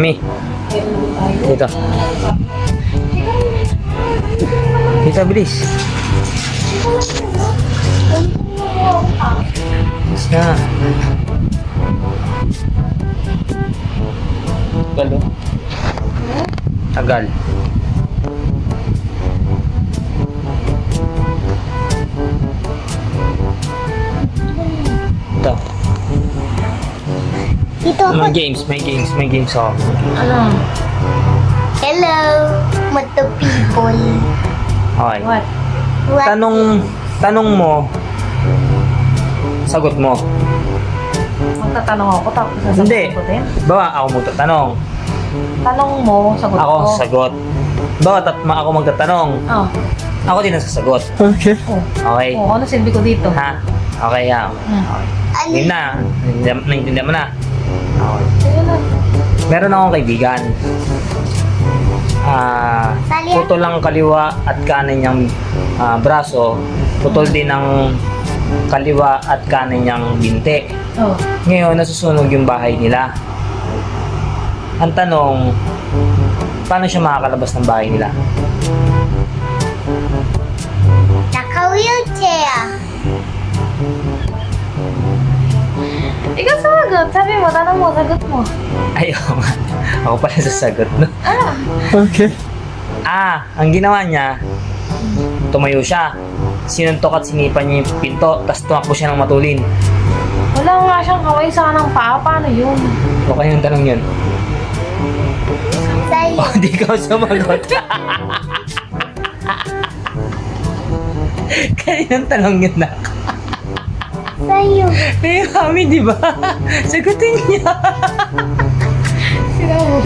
Mami. Dito. Dito, bilis. Bilis na. Tagal, oh. Tagal. Ito. Dito ako. May games ako. Ano? Hello, Moto people. Okay. What? What? Tanong mo, sagot mo. Magtatanong ako tapos Hindi. sasagot ko din? Bawa ako magtatanong. Tanong mo, sagot Ako ko. ang sasagot. Bawa ako magtatanong. Oh. Ako din ang sasagot. Oh. Okay. Oh, ano silbi ko dito? Ha? Okay, ha. Okay. Ano? Game na. Naintindihan mo na. Okay. Sige na. Meron akong kaibigan. Sali. Putol ang kaliwa at kanan niyang braso. Putol din ang kaliwa at kanan niyang binti. Oh. Ngayon, nasusunog yung bahay nila. Ang tanong, paano siya makakalabas ng bahay nila? Naka-wheelchair. Ikaw sagot. Sabi mo, tanong mo, sagot mo. Ayaw nga. Ako pala sasagot, no? Ang ginawa niya, tumayo siya. Sinuntok at sinipan niya yung pinto, tapos tumakbo siya ng matulin. Wala nga siyang kaway sa kanang paa. Paano yun? O kaya yung tanong yun? Sa'yo. O, di ka sumagot. Kaya yung tanong yun na. Sa'yo. Pero kami, di ba? Sagutin niya. Sila mo.